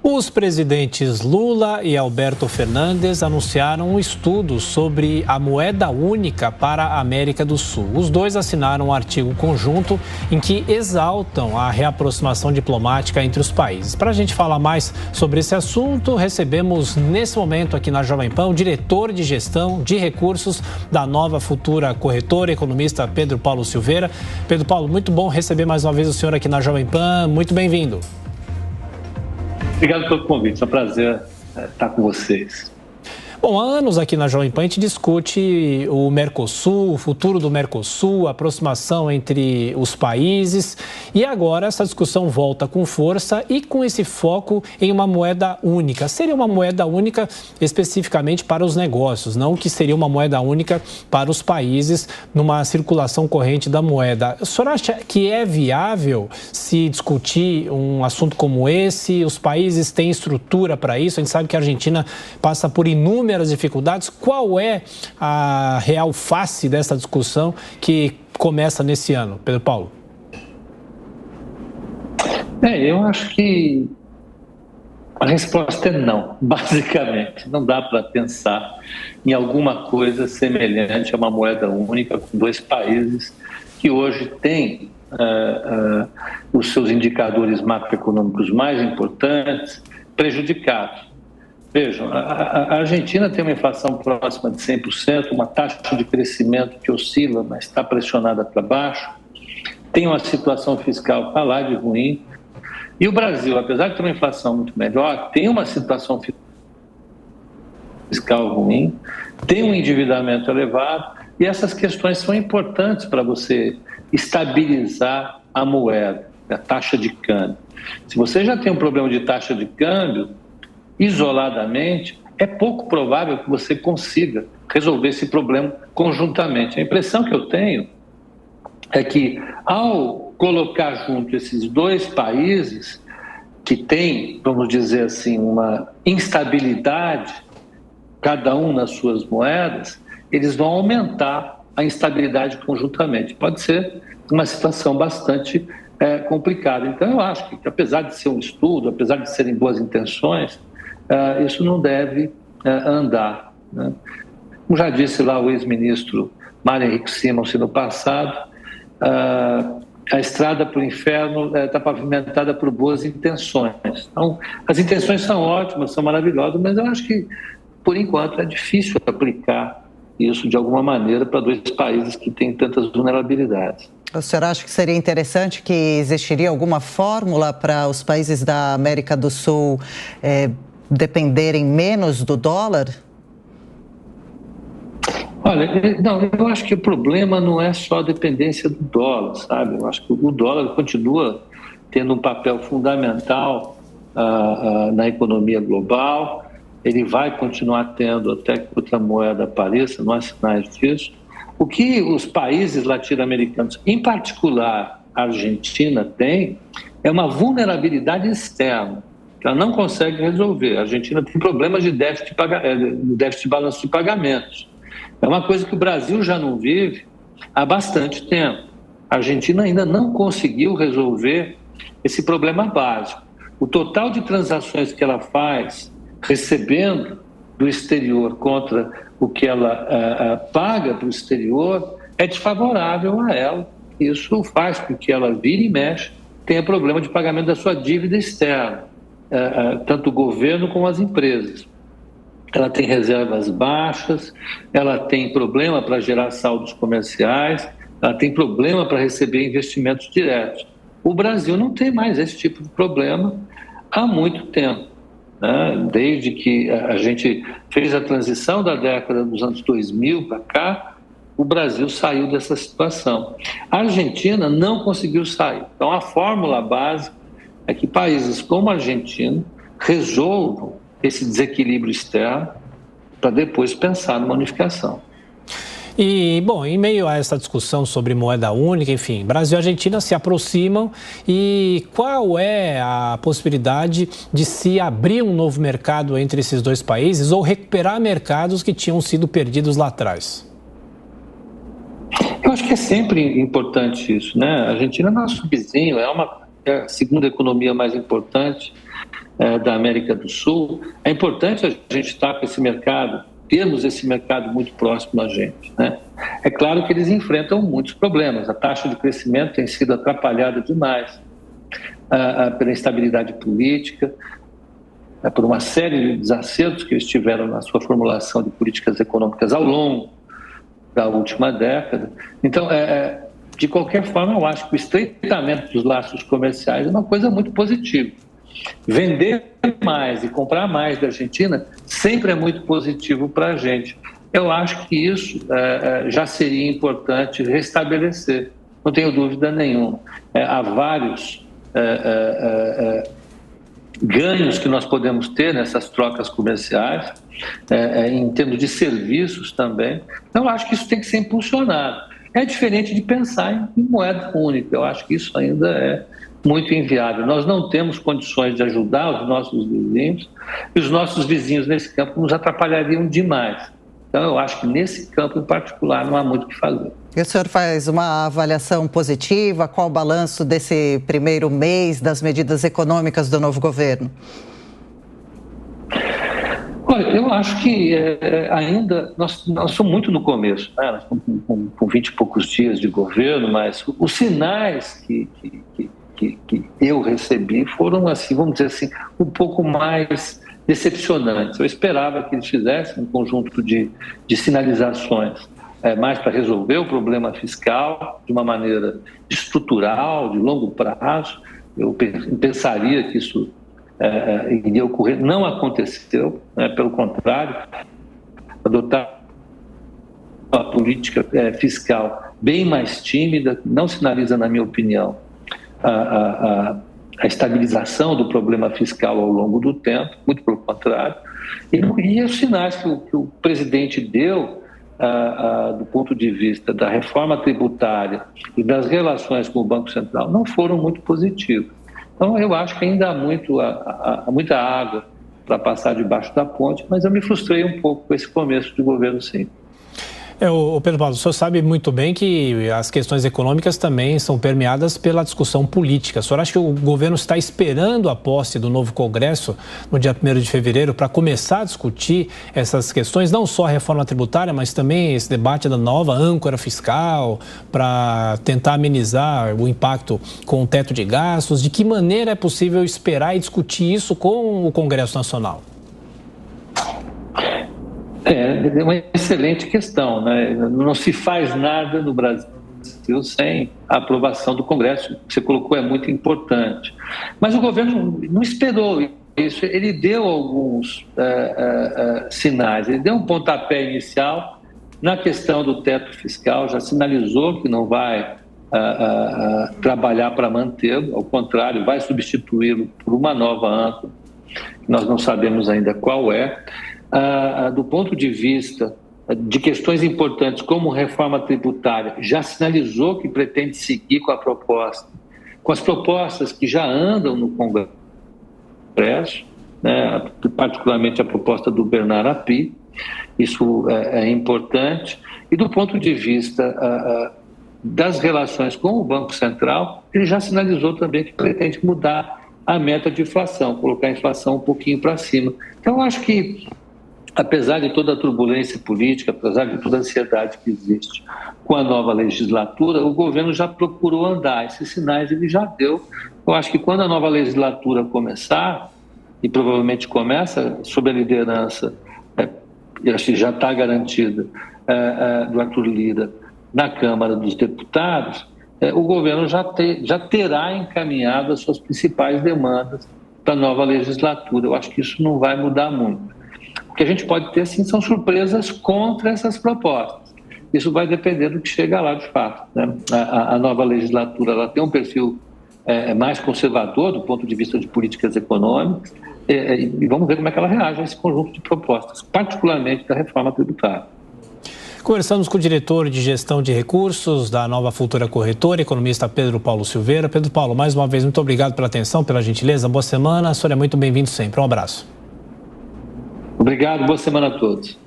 Os presidentes Lula e Alberto Fernandes anunciaram um estudo sobre a moeda única para a América do Sul. Os dois assinaram um artigo conjunto em que exaltam a reaproximação diplomática entre os países. Para a gente falar mais sobre esse assunto, recebemos nesse momento aqui na Jovem Pan o diretor de gestão de recursos da Nova Futura Corretora, economista Pedro Paulo Silveira. Pedro Paulo, muito bom receber mais uma vez o senhor aqui na Jovem Pan. Muito bem-vindo. Obrigado pelo convite, é um prazer estar com vocês. Bom, há anos aqui na Jovem Pan a gente discute o Mercosul, o futuro do Mercosul, a aproximação entre os países, e agora essa discussão volta com força e com esse foco em uma moeda única. Seria uma moeda única especificamente para os negócios, não que seria uma moeda única para os países numa circulação corrente da moeda. O senhor acha que é viável se discutir um assunto como esse? Os países têm estrutura para isso? A gente sabe que a Argentina passa por inúmeras dificuldades. Qual é a real face dessa discussão que começa nesse ano, Pedro Paulo? Eu acho que a resposta é não, basicamente. Não dá para pensar em alguma coisa semelhante a uma moeda única com dois países que hoje têm os seus indicadores macroeconômicos mais importantes prejudicados. Vejam, a Argentina tem uma inflação próxima de 100%, uma taxa de crescimento que oscila, mas está pressionada para baixo, tem uma situação fiscal para lá de ruim, e o Brasil, apesar de ter uma inflação muito melhor, tem uma situação fiscal ruim, tem um endividamento elevado, e essas questões são importantes para você estabilizar a moeda, a taxa de câmbio. Se você já tem um problema de taxa de câmbio, isoladamente, é pouco provável que você consiga resolver esse problema conjuntamente. A impressão que eu tenho é que, ao colocar junto esses dois países que têm, vamos dizer assim, uma instabilidade, cada um nas suas moedas, eles vão aumentar a instabilidade conjuntamente. Pode ser uma situação bastante complicada. Então, eu acho que, apesar de ser um estudo, apesar de serem boas intenções, isso não deve andar, né? Como já disse lá o ex-ministro Mário Henrique Simons no passado, a estrada para o inferno está pavimentada por boas intenções. Então, as intenções são ótimas, são maravilhosas, mas eu acho que, por enquanto, é difícil aplicar isso de alguma maneira para dois países que têm tantas vulnerabilidades. O senhor acha que seria interessante que existiria alguma fórmula para os países da América do Sul dependerem menos do dólar? Olha, não, eu acho que o problema não é só a dependência do dólar, sabe? Eu acho que o dólar continua tendo um papel fundamental na economia global, ele vai continuar tendo até que outra moeda apareça, não há sinais disso. O que os países latino-americanos, em particular a Argentina, tem é uma vulnerabilidade externa, que ela não consegue resolver. A Argentina tem problemas de déficit de balanço de pagamentos. É uma coisa que o Brasil já não vive há bastante tempo. A Argentina ainda não conseguiu resolver esse problema básico. O total de transações que ela faz recebendo do exterior contra o que ela paga para o exterior é desfavorável a ela. Isso faz com que ela vire e mexe, tenha problema de pagamento da sua dívida externa, tanto o governo como as empresas. Ela tem reservas baixas, ela tem problema para gerar saldos comerciais, ela tem problema para receber investimentos diretos. O Brasil não tem mais esse tipo de problema há muito tempo, né? Desde que a gente fez a transição da década dos anos 2000 para cá, o Brasil saiu dessa situação. A Argentina não conseguiu sair. Então, a fórmula básica é que países como a Argentina resolvam esse desequilíbrio externo para depois pensar numa unificação. E, bom, em meio a essa discussão sobre moeda única, enfim, Brasil e Argentina se aproximam, e qual é a possibilidade de se abrir um novo mercado entre esses dois países ou recuperar mercados que tinham sido perdidos lá atrás? Eu acho que é sempre importante isso, né? A Argentina é nosso vizinho, é a segunda economia mais importante da América do Sul, é importante a gente estar com esse mercado, termos esse mercado muito próximo a gente, né? É claro que eles enfrentam muitos problemas, a taxa de crescimento tem sido atrapalhada demais pela instabilidade política, por uma série de desacertos que eles tiveram na sua formulação de políticas econômicas ao longo da última década. Então, de qualquer forma, eu acho que o estreitamento dos laços comerciais é uma coisa muito positiva. Vender mais e comprar mais da Argentina sempre é muito positivo para a gente. Eu acho que isso já seria importante restabelecer, não tenho dúvida nenhuma. Há vários ganhos que nós podemos ter nessas trocas comerciais, em termos de serviços também. Então, eu acho que isso tem que ser impulsionado. É diferente de pensar em moeda única, eu acho que isso ainda é muito inviável. Nós não temos condições de ajudar os nossos vizinhos, e os nossos vizinhos nesse campo nos atrapalhariam demais. Então, eu acho que nesse campo em particular não há muito o que fazer. E o senhor faz uma avaliação positiva? Qual o balanço desse primeiro mês das medidas econômicas do novo governo? Olha, eu acho que ainda nós somos muito no começo, né? Nós estamos com 20 e poucos dias de governo, mas os sinais que eu recebi foram, assim, vamos dizer assim, um pouco mais decepcionantes. Eu esperava que eles fizessem um conjunto de sinalizações mais para resolver o problema fiscal de uma maneira estrutural, de longo prazo. Eu pensaria que isso iria ocorrer. Não aconteceu, né? Pelo contrário, adotar uma política fiscal bem mais tímida, não sinaliza, na minha opinião, a estabilização do problema fiscal ao longo do tempo, muito pelo contrário. E os sinais que o presidente deu do ponto de vista da reforma tributária e das relações com o Banco Central não foram muito positivos. Então, eu acho que ainda há muita água para passar debaixo da ponte, mas eu me frustrei um pouco com esse começo de governo, sim. O Pedro Paulo, o senhor sabe muito bem que as questões econômicas também são permeadas pela discussão política. O senhor acha que o governo está esperando a posse do novo Congresso no dia 1º de fevereiro para começar a discutir essas questões, não só a reforma tributária, mas também esse debate da nova âncora fiscal, para tentar amenizar o impacto com o teto de gastos? De que maneira é possível esperar e discutir isso com o Congresso Nacional? É uma excelente questão, né? Não se faz nada no Brasil sem a aprovação do Congresso. O que você colocou é muito importante. Mas o governo não esperou isso. Ele deu alguns sinais. Ele deu um pontapé inicial na questão do teto fiscal, já sinalizou que não vai trabalhar para mantê-lo, ao contrário, vai substituí-lo por uma nova âncora, que nós não sabemos ainda qual é. Do ponto de vista de questões importantes como reforma tributária, já sinalizou que pretende seguir com as propostas que já andam no Congresso, né, particularmente a proposta do Bernard Api. Isso é importante. E do ponto de vista das relações com o Banco Central, ele já sinalizou também que pretende mudar a meta de inflação, colocar a inflação um pouquinho para cima. Então, eu acho que, apesar de toda a turbulência política, apesar de toda a ansiedade que existe com a nova legislatura, o governo já procurou andar. Esses sinais ele já deu. Eu acho que quando a nova legislatura começar, e provavelmente começa sob a liderança, eu acho que já está garantida, do Arthur Lira na Câmara dos Deputados, o governo já terá encaminhado as suas principais demandas para a nova legislatura. Eu acho que isso não vai mudar muito. O que a gente pode ter, sim, são surpresas contra essas propostas. Isso vai depender do que chega lá de fato, né? A nova legislatura ela tem um perfil mais conservador do ponto de vista de políticas econômicas e vamos ver como é que ela reage a esse conjunto de propostas, particularmente da reforma tributária. Conversamos com o diretor de gestão de recursos da Nova Futura Corretora, economista Pedro Paulo Silveira. Pedro Paulo, mais uma vez, muito obrigado pela atenção, pela gentileza. Boa semana. O senhor é muito bem-vindo sempre. Um abraço. Obrigado, boa semana a todos.